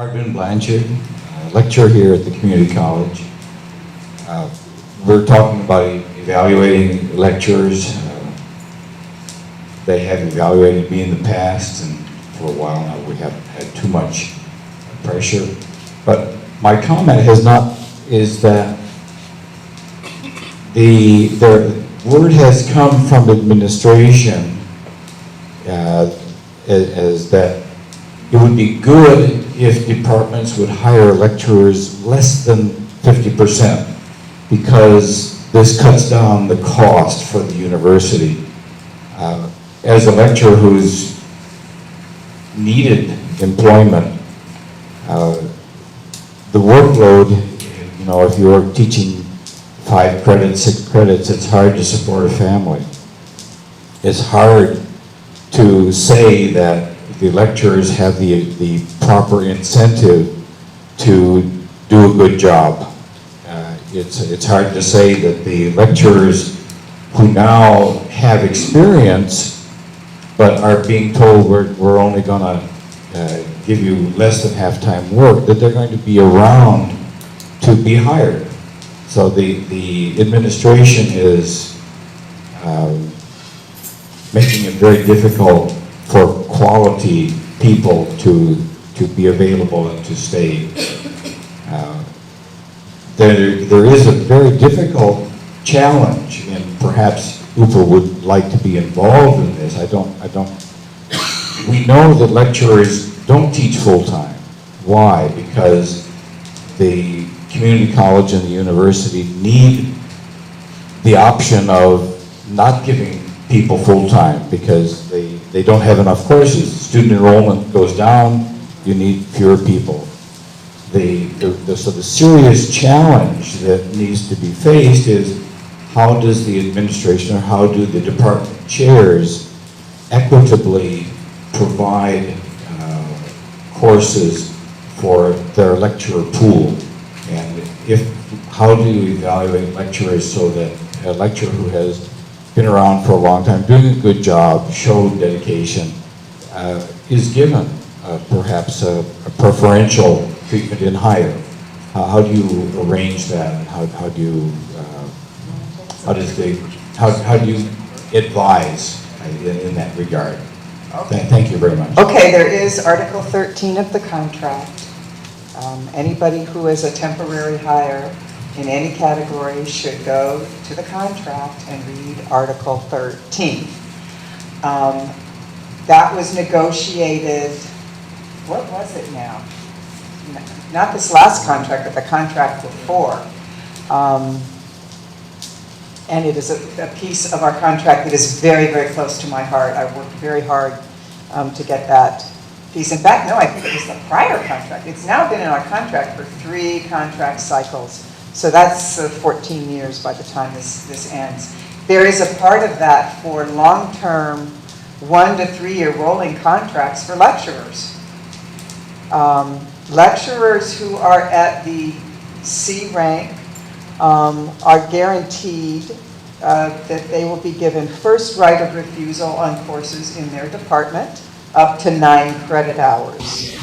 Blanchard, lecturer here at the community college. We're talking about evaluating lecturers. They have evaluated me in the past, and for a while now we haven't had too much pressure. But my comment is that the word has come from administration as that it would be good if departments would hire lecturers less than 50%, because this cuts down the cost for the university. As a lecturer who's needed employment, the workload, if you're teaching 5 credits, 6 credits, it's hard to support a family. It's hard to say that the lecturers have the proper incentive to do a good job. It's hard to say that the lecturers who now have experience but are being told we're only going to give you less than half-time work, that they're going to be around to be hired. So the administration is making it very difficult for quality people to be available and to stay. There is a very difficult challenge, and perhaps UPA would like to be involved in this. We know that lecturers don't teach full-time. Why? Because the community college and the university need the option of not giving people full-time because they don't have enough courses. Student enrollment goes down, you need fewer people. So the serious challenge that needs to be faced is, how does the administration, or how do the department chairs equitably provide courses for their lecturer pool? And how do you evaluate lecturers so that a lecturer who has been around for a long time, doing a good job, showed dedication, is given perhaps a preferential treatment in hire? How do you arrange that? And how do you advise in that regard? Okay. Thank you very much. Okay, there is Article 13 of the contract. Anybody who is a temporary hire in any category should go to the contract and read Article 13. That was negotiated, what was it now? Not this last contract, but the contract before. And it is a piece of our contract that is very, very close to my heart. I worked very hard to get that piece. In fact, no, I think it was the prior contract. It's now been in our contract for 3 contract cycles. So that's 14 years by the time this ends. There is a part of that for long-term 1 to 3 year rolling contracts for lecturers. Lecturers who are at the C rank are guaranteed that they will be given first right of refusal on courses in their department up to 9 credit hours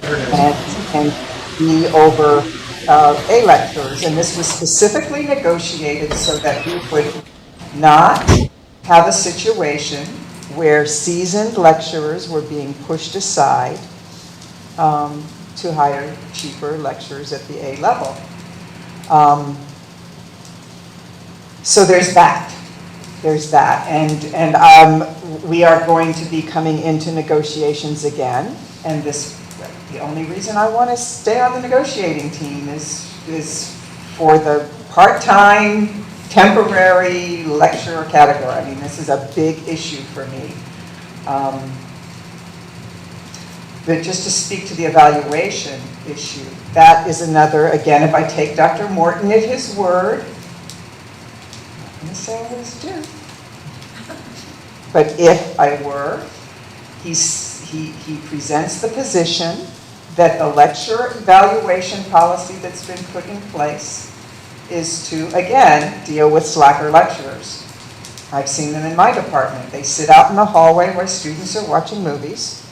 and be over A lecturers. And this was specifically negotiated so that we would not have a situation where seasoned lecturers were being pushed aside to hire cheaper lecturers at the A level. So there's that. And we are going to be coming into negotiations again. And the only reason I want to stay on the negotiating team is for the part-time, temporary lecturer category. I mean, this is a big issue for me. But just to speak to the evaluation issue, that is another, again, if I take Dr. Morton at his word, I'm going to say what he's due. But if I were, he presents the position that the lecturer evaluation policy that's been put in place is to, again, deal with slacker lecturers. I've seen them in my department. They sit out in the hallway where students are watching movies.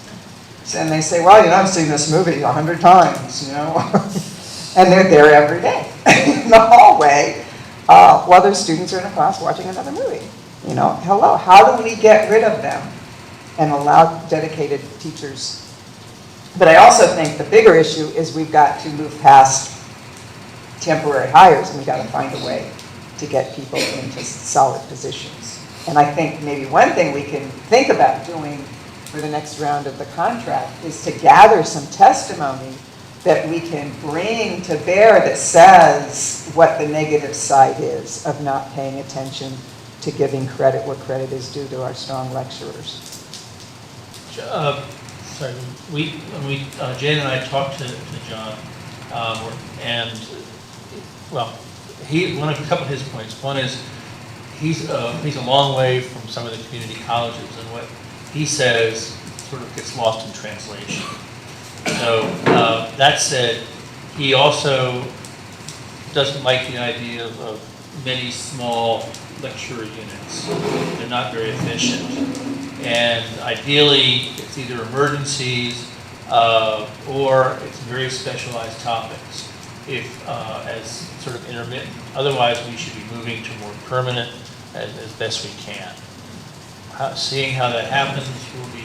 And they say, well, I've seen this movie 100 times, and they're there every day in the hallway while their students are in a class watching another movie. Hello, how do we get rid of them and allow dedicated teachers? But I also think the bigger issue is we've got to move past temporary hires, and we've got to find a way to get people into solid positions. And I think maybe one thing we can think about doing for the next round of the contract is to gather some testimony that we can bring to bear that says what the negative side is of not paying attention to giving credit where credit is due to our strong lecturers. Sorry, Jan and I talked to John, and a couple of his points. One is he's a long way from some of the community colleges, and what he says sort of gets lost in translation. So that said, he also doesn't like the idea of many small lecturer units. They're not very efficient. And ideally, it's either emergencies or it's very specialized topics as sort of intermittent. Otherwise, we should be moving to more permanent as best we can. Seeing how that happens will be